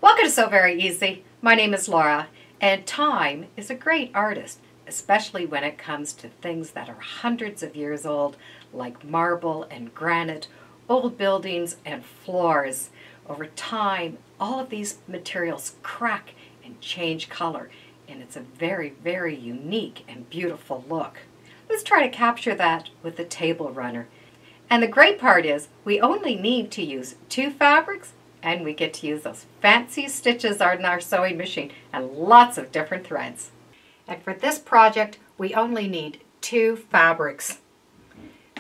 Welcome to So Very Easy. My name is Laura, and time is a great artist, especially when it comes to things that are hundreds of years old, like marble and granite, old buildings and floors. Over time, all of these materials crack and change color, and it's a very, very unique and beautiful look. Let's try to capture that with the table runner. And the great part is, we only need to use 2 fabrics, and we get to use those fancy stitches on our sewing machine and lots of different threads. And for this project, we only need 2 fabrics.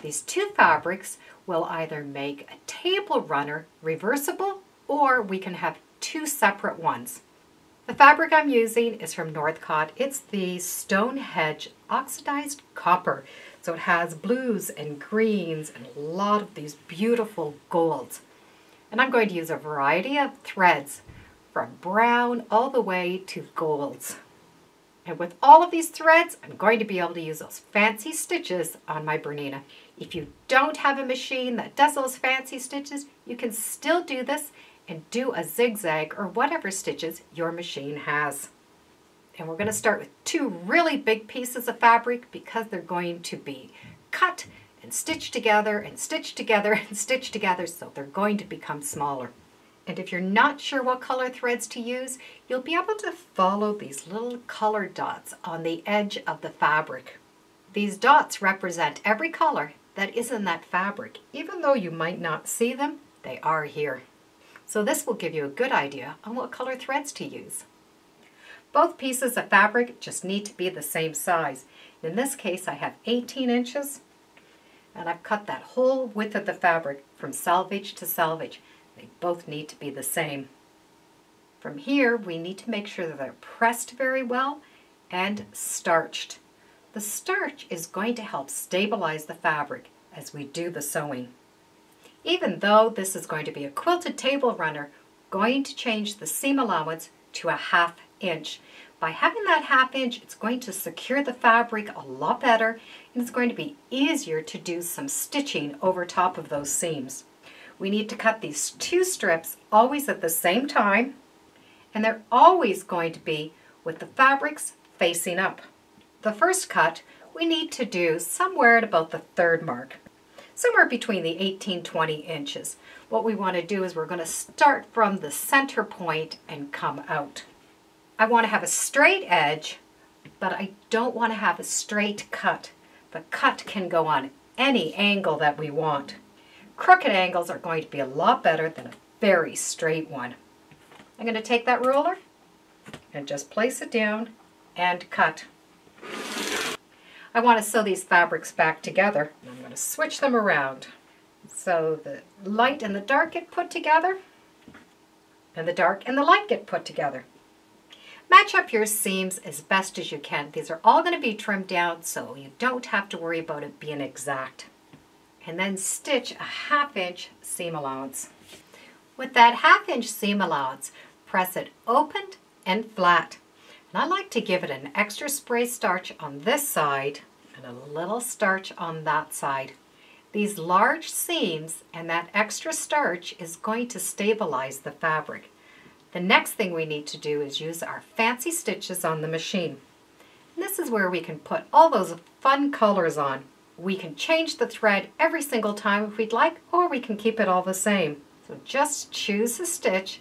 These 2 fabrics will either make a table runner reversible, or we can have 2 separate ones. The fabric I'm using is from Northcott. It's the Stonehenge oxidized copper. So it has blues and greens and a lot of these beautiful golds. And I'm going to use a variety of threads from brown all the way to golds. And with all of these threads, I'm going to be able to use those fancy stitches on my Bernina. If you don't have a machine that does those fancy stitches, you can still do this and do a zigzag or whatever stitches your machine has. And we're going to start with 2 really big pieces of fabric because they're going to be cut and stitched together and stitched together and stitched together, so they're going to become smaller. And if you're not sure what color threads to use, you'll be able to follow these little color dots on the edge of the fabric. These dots represent every color that is in that fabric. Even though you might not see them, they are here. So this will give you a good idea on what color threads to use. Both pieces of fabric just need to be the same size. In this case, I have 18 inches. And I've cut that whole width of the fabric from selvage to selvage. They both need to be the same. From here, we need to make sure that they're pressed very well and starched. The starch is going to help stabilize the fabric as we do the sewing. Even though this is going to be a quilted table runner, we're going to change the seam allowance to a 1/2 inch. By having that 1/2 inch, it's going to secure the fabric a lot better, and it's going to be easier to do some stitching over top of those seams. We need to cut these 2 strips always at the same time, and they're always going to be with the fabrics facing up. The first cut we need to do somewhere at about the 3rd mark, somewhere between the 18-20 inches. What we want to do is we're going to start from the center point and come out. I want to have a straight edge, but I don't want to have a straight cut. The cut can go on any angle that we want. Crooked angles are going to be a lot better than a very straight one. I'm going to take that ruler and just place it down and cut. I want to sew these fabrics back together. I'm going to switch them around. So the light and the dark get put together, and the dark and the light get put together. Match up your seams as best as you can. These are all going to be trimmed down, so you don't have to worry about it being exact. And then stitch a 1/2 inch seam allowance. With that 1/2 inch seam allowance, press it open and flat. And I like to give it an extra spray starch on this side and a little starch on that side. These large seams and that extra starch is going to stabilize the fabric. The next thing we need to do is use our fancy stitches on the machine. And this is where we can put all those fun colors on. We can change the thread every single time if we'd like, or we can keep it all the same. So just choose a stitch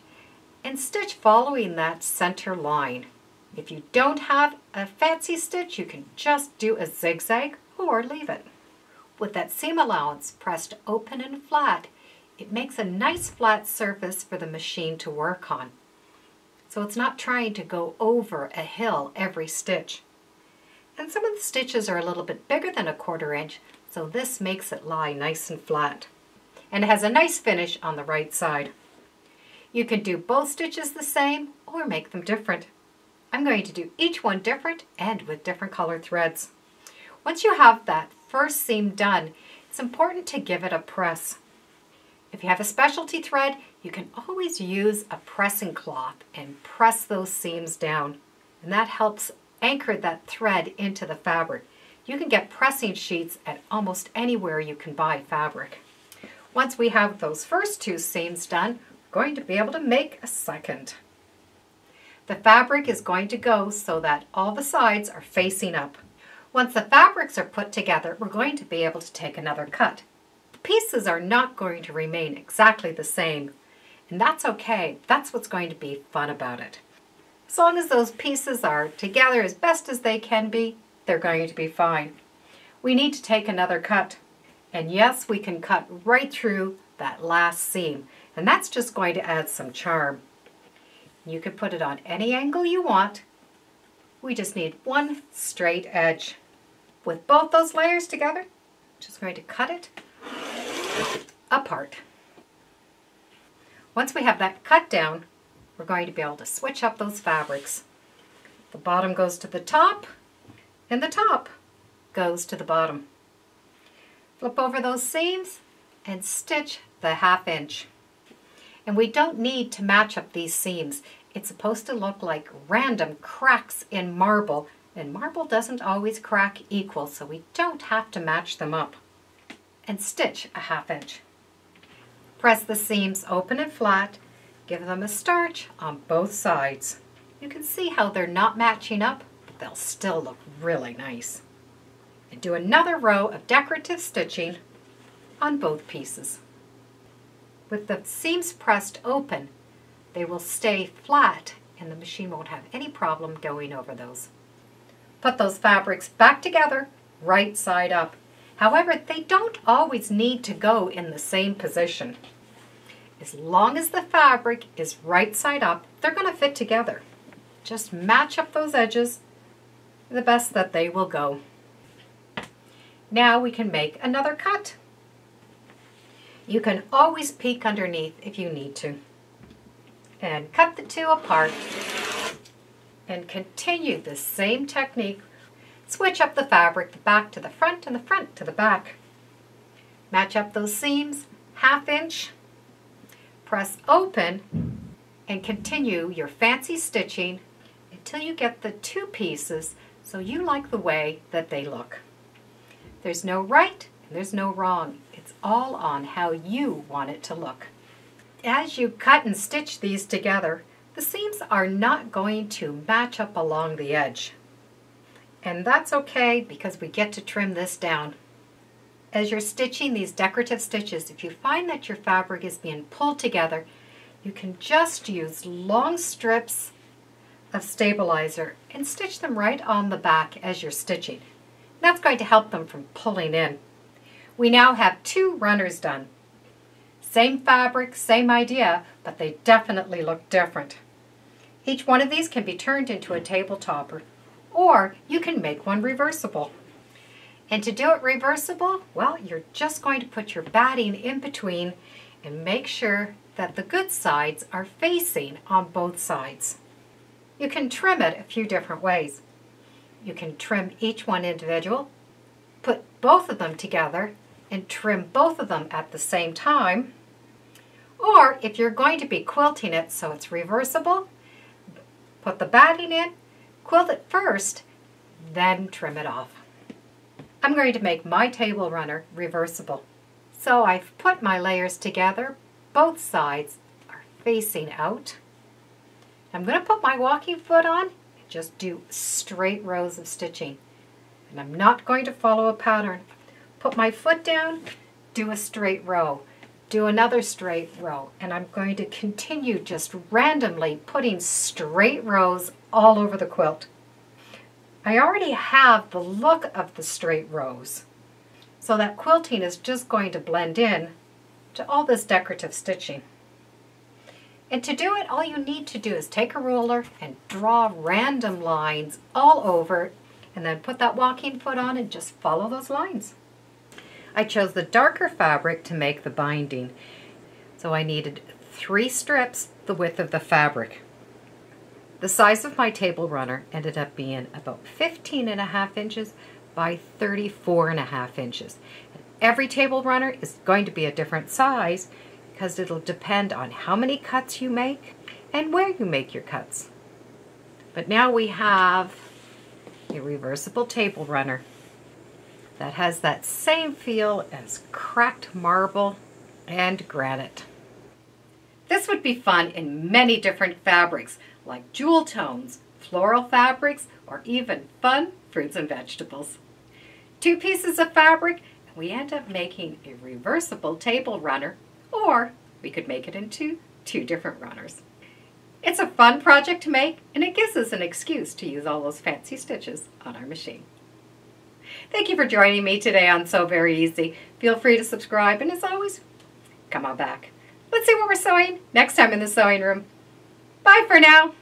and stitch following that center line. If you don't have a fancy stitch, you can just do a zigzag or leave it. With that seam allowance pressed open and flat, it makes a nice flat surface for the machine to work on. So it's not trying to go over a hill every stitch. And some of the stitches are a little bit bigger than a 1/4 inch, so this makes it lie nice and flat. And it has a nice finish on the right side. You can do both stitches the same or make them different. I'm going to do each one different and with different color threads. Once you have that first seam done, it's important to give it a press. If you have a specialty thread, you can always use a pressing cloth and press those seams down. And that helps anchor that thread into the fabric. You can get pressing sheets at almost anywhere you can buy fabric. Once we have those first 2 seams done, we're going to be able to make a second. The fabric is going to go so that all the sides are facing up. Once the fabrics are put together, we're going to be able to take another cut. The pieces are not going to remain exactly the same, and that's okay. That's what's going to be fun about it. As long as those pieces are together as best as they can be, they're going to be fine. We need to take another cut. And yes, we can cut right through that last seam. And that's just going to add some charm. You can put it on any angle you want. We just need one straight edge. With both those layers together, just going to cut it apart. Once we have that cut down, we're going to be able to switch up those fabrics. The bottom goes to the top, and the top goes to the bottom. Flip over those seams and stitch the 1/2 inch. And we don't need to match up these seams. It's supposed to look like random cracks in marble, and marble doesn't always crack equal, so we don't have to match them up. And stitch a 1/2 inch. Press the seams open and flat. Give them a starch on both sides. You can see how they're not matching up, but they'll still look really nice. And do another row of decorative stitching on both pieces. With the seams pressed open, they will stay flat and the machine won't have any problem going over those. Put those fabrics back together, right side up. However, they don't always need to go in the same position. As long as the fabric is right side up, they're going to fit together. Just match up those edges the best that they will go. Now we can make another cut. You can always peek underneath if you need to. And cut the two apart. And continue the same technique. Switch up the fabric, the back to the front and the front to the back. Match up those seams, 1/2 inch. Press open and continue your fancy stitching until you get the two pieces so you like the way that they look. There's no right and there's no wrong. It's all on how you want it to look. As you cut and stitch these together, the seams are not going to match up along the edge. And that's okay because we get to trim this down. As you're stitching these decorative stitches, if you find that your fabric is being pulled together, you can just use long strips of stabilizer and stitch them right on the back as you're stitching. That's going to help them from pulling in. We now have 2 runners done. Same fabric, same idea, but they definitely look different. Each one of these can be turned into a table topper, or you can make one reversible. And to do it reversible, well, you're just going to put your batting in between and make sure that the good sides are facing on both sides. You can trim it a few different ways. You can trim each one individual, put both of them together, and trim both of them at the same time. Or if you're going to be quilting it so it's reversible, put the batting in, quilt it first, then trim it off. I'm going to make my table runner reversible. So I've put my layers together. Both sides are facing out. I'm going to put my walking foot on and just do straight rows of stitching. And I'm not going to follow a pattern. Put my foot down, do a straight row, do another straight row, and I'm going to continue just randomly putting straight rows all over the quilt. I already have the look of the straight rows, so that quilting is just going to blend in to all this decorative stitching. And to do it, all you need to do is take a ruler and draw random lines all over, and then put that walking foot on and just follow those lines. I chose the darker fabric to make the binding, so I needed 3 strips the width of the fabric. The size of my table runner ended up being about 15.5 inches by 34.5 inches. And every table runner is going to be a different size because it'll depend on how many cuts you make and where you make your cuts. But now we have a reversible table runner that has that same feel as cracked marble and granite. This would be fun in many different fabrics, like jewel tones, floral fabrics, or even fun fruits and vegetables. 2 pieces of fabric, and we end up making a reversible table runner, or we could make it into 2 different runners. It's a fun project to make, and it gives us an excuse to use all those fancy stitches on our machine. Thank you for joining me today on Sew Very Easy. Feel free to subscribe, and as always, come on back. Let's see what we're sewing next time in the sewing room. Bye for now.